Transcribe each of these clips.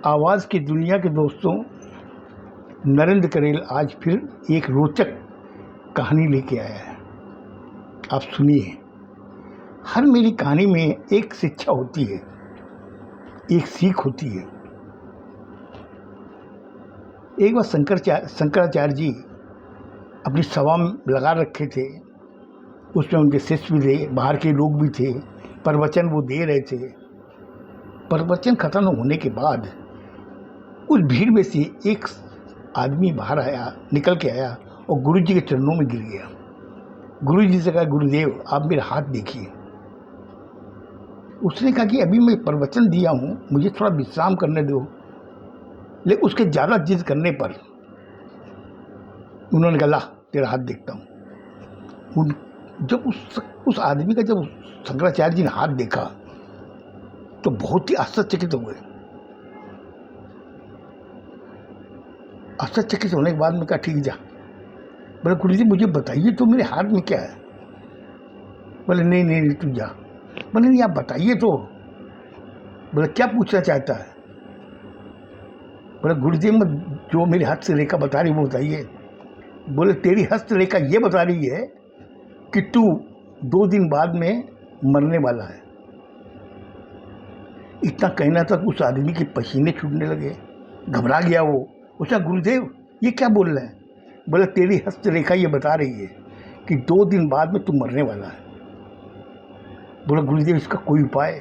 आवाज़ की दुनिया के दोस्तों, नरेंद्र करेल आज फिर एक रोचक कहानी लेके आया है। आप सुनिए। हर मेरी कहानी में एक शिक्षा होती है, एक सीख होती है। एक बार शंकराचार्य जी अपनी सभा में लगा रखे थे। उसमें उनके शिष्य भी थे, बाहर के लोग भी थे, प्रवचन वो दे रहे थे। प्रवचन खत्म होने के बाद उस भीड़ में से एक आदमी बाहर आया, निकल के आया और गुरु जी के चरणों में गिर गया। गुरु जी से कहा, गुरुदेव आप मेरा हाथ देखिए। उसने कहा कि अभी मैं प्रवचन दिया हूँ, मुझे थोड़ा विश्राम करने दो। लेकिन उसके ज़्यादा जिद करने पर उन्होंने कहा, ला तेरा हाथ देखता हूँ। जब उस आदमी का जब शंकराचार्य जी ने हाथ देखा तो बहुत ही आश्चर्यचकित हो गए। आश्चर्यचकित होने के बाद में कहा, ठीक जा। बोले, गुरु जी मुझे बताइए तो मेरे हाथ में क्या है। बोले, नहीं तू जा। बोले, नहीं आप बताइए तो। बोले, क्या पूछना चाहता है। बोले, गुरु जी मैं जो मेरे हस्त रेखा बता रही वो बताइए। बोले, तेरी हस्त रेखा ये बता रही है कि तू 2 दिन बाद में मरने वाला है। इतना कहना तक उस आदमी के पसीने छूटने लगे, घबरा गया वो। उसने, गुरुदेव ये क्या बोल रहे हैं। बोला, तेरी हस्त रेखा ये बता रही है कि 2 दिन बाद में तू मरने वाला है। बोला, गुरुदेव इसका कोई उपाय।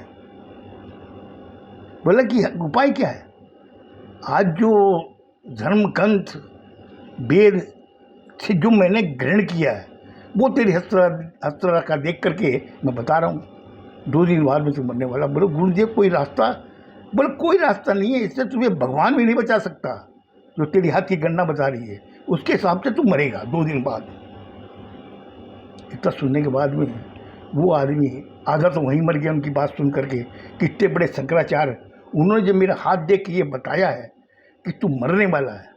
बोला कि उपाय क्या है। आज जो धर्मग्रंथ वेद से जो मैंने ग्रहण किया है वो तेरी हस्त रेखा देख करके मैं बता रहा हूँ 2 दिन बाद में तू मरने वाला। बोलो, गुरुदेव कोई रास्ता। बोले, कोई रास्ता नहीं है, इससे तुम्हें भगवान भी नहीं बचा सकता। जो तेरी हाथ की गणना बता रही है उसके हिसाब से तू मरेगा 2 दिन बाद। इतना सुनने के बाद में वो आदमी आधा तो वहीं मर गया उनकी बात सुन करके। कितने बड़े शंकराचार्य, उन्होंने जब मेरा हाथ देख के ये बताया है कि तू मरने वाला है।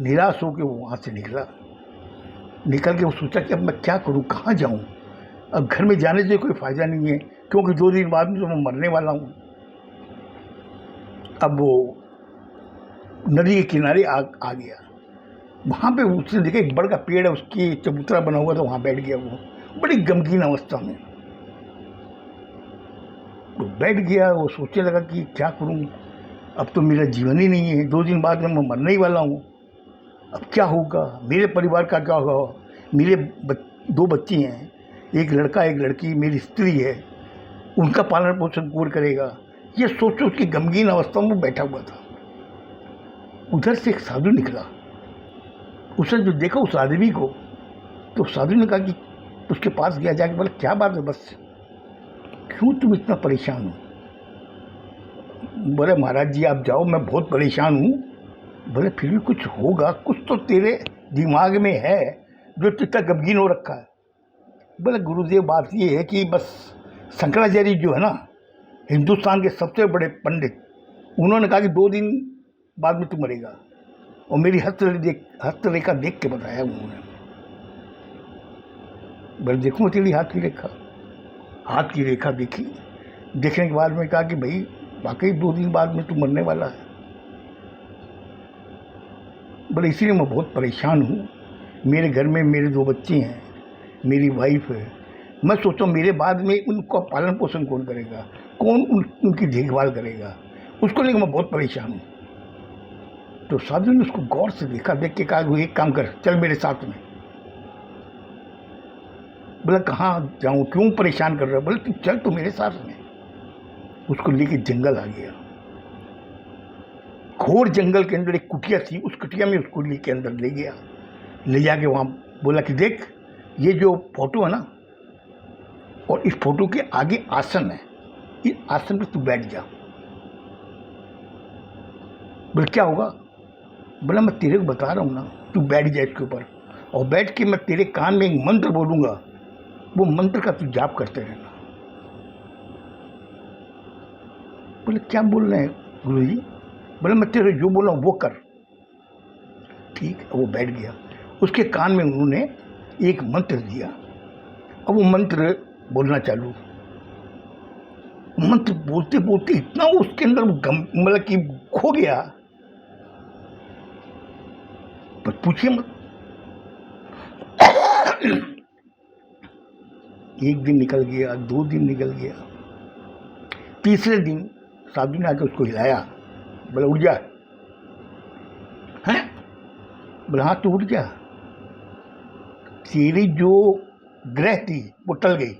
निराश होकर वो वहाँ से निकल के वो सोचा कि अब मैं क्या करूँ, कहाँ जाऊँ। अब घर में जाने से कोई फ़ायदा नहीं है क्योंकि 2 दिन बाद में तो मैं मरने वाला हूँ। अब वो नदी के किनारे आ गया। वहाँ पे उसने देखा एक बड़ का पेड़ है, उसकी चबूतरा बना हुआ था, वहाँ बैठ गया वो बड़ी गमगीन अवस्था में। तो बैठ गया, वो सोचने लगा कि क्या करूँ, अब तो मेरा जीवन ही नहीं है, 2 दिन बाद में मैं मरने ही वाला हूँ। अब क्या होगा, मेरे परिवार का क्या होगा। मेरे 2 बच्चे हैं, एक लड़का एक लड़की, मेरी स्त्री है, उनका पालन पोषण कौन करेगा। ये सोच उसकी गमगीन अवस्था में बैठा हुआ था। उधर से एक साधु निकला। उसने जो देखा उस आदमी को, तो साधु ने कहा कि उसके पास गया, जाके बोला, क्या बात है, बस क्यों तुम इतना परेशान हो। बोले, महाराज जी आप जाओ, मैं बहुत परेशान हूँ। बोले, फिर भी कुछ होगा, कुछ तो तेरे दिमाग में है जो इतना गमगीन हो रखा है। बोले, गुरुदेव बात ये है कि बस शंकराचार्य जो है ना, हिंदुस्तान के सबसे बड़े पंडित, उन्होंने कहा कि 2 दिन बाद में तू मरेगा। और मेरी हस्तरेखा देख के बताया उन्होंने। बोले, देखूँ तेरी हाथ की रेखा। हाथ की रेखा देखी, देखने के बाद में कहा कि भाई वाकई 2 दिन बाद में तू मरने वाला है। बोले, इसीलिए मैं बहुत परेशान हूँ। मेरे घर में मेरे 2 बच्चे हैं, मेरी वाइफ है। मैं सोचा मेरे बाद में उनका पालन पोषण कौन करेगा, कौन उनकी देखभाल करेगा, उसको लेकर मैं बहुत परेशान हूँ। तो साधु ने उसको गौर से देखा, देख के कहा, वो एक काम कर, चल मेरे साथ में। बोला, कहाँ जाऊँ, क्यों परेशान कर रहा है। बोले, तू चल तो मेरे साथ में। उसको लेके जंगल आ गया। घोर जंगल के अंदर एक कुटिया थी, उस कुटिया में उसको लेके अंदर ले गया। ले जाके वहाँ बोला कि देख, ये जो फोटो है ना, और इस फोटो के आगे आसन है, इस आसन पे तू बैठ जा। बोले, क्या होगा। बोला, मैं तेरे को बता रहा हूँ ना, तू बैठ जा इसके ऊपर, और बैठ के मैं तेरे कान में एक मंत्र बोलूँगा, वो मंत्र का तू जाप करते रहना। बोले, क्या बोल रहे हैं गुरु जी। बोले, मैं तेरे जो बोला वो कर। ठीक है, वो बैठ गया। उसके कान में उन्होंने एक मंत्र दिया। अब वो मंत्र बोलना चालू। मंत्र बोलते बोलते इतना उसके अंदर मतलब कि खो गया, पर पूछिए मत। एक दिन निकल गया, 2 दिन निकल गया, तीसरे दिन साधु ने आके उसको हिलाया, बोला उठ जा। हैं? बोला हाँ तू उठ जा, तेरी जो ग्रह थी वो टल गई।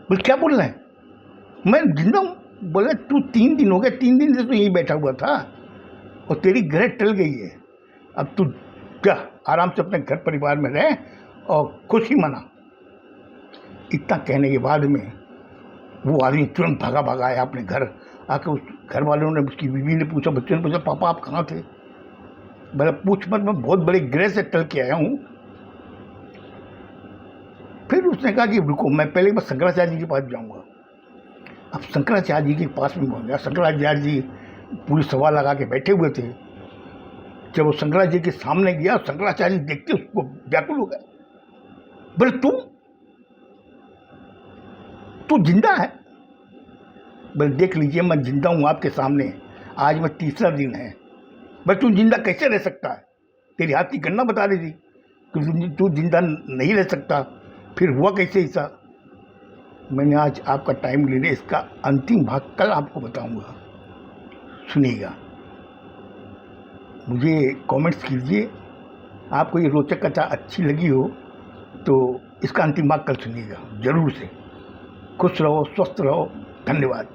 बोले क्या बोल रहे हैं, मैं जिंदा हूँ। बोले तू 3 दिन हो गए, 3 दिन से तो यहीं बैठा हुआ था और तेरी ग्रह टल गई है। अब तू जा आराम से अपने घर परिवार में रह और खुशी मना। इतना कहने के बाद में वो आदमी तुरंत भागा भागा आया अपने घर। आके उस घर वालों ने, उसकी बीवी ने पूछा, बच्चों ने पूछा पापा आप कहाँ थे। बोला पूछ मत, मैं बहुत बड़े ग्रह से टल के आया हूँ। फिर उसने कहा कि रुको, मैं पहले बस शंकराचार्य जी के पास जाऊँगा। अब शंकराचार्य जी के पास में पहुँच गया। शंकराचार्य जी पूरी सभा लगा के बैठे हुए थे। जब वो शंकराचार्य जी के सामने गया, शंकराचार्य जी देखते उसको व्याकुल हो गए। बोले तू जिंदा है। बोले देख लीजिए मैं जिंदा हूँ आपके सामने, आज मैं 3रा दिन है। बोले तू जिंदा कैसे रह सकता है, तेरी हाथ की गणना बता रही थी कि तू जिंदा नहीं रह सकता, फिर हुआ कैसे ऐसा। मैंने आज आपका टाइम लेने, इसका अंतिम भाग कल आपको बताऊंगा, सुनिएगा। मुझे कमेंट्स कीजिए, आपको ये रोचक कथा अच्छी लगी हो तो इसका अंतिम भाग कल सुनिएगा जरूर से। खुश रहो, स्वस्थ रहो, धन्यवाद।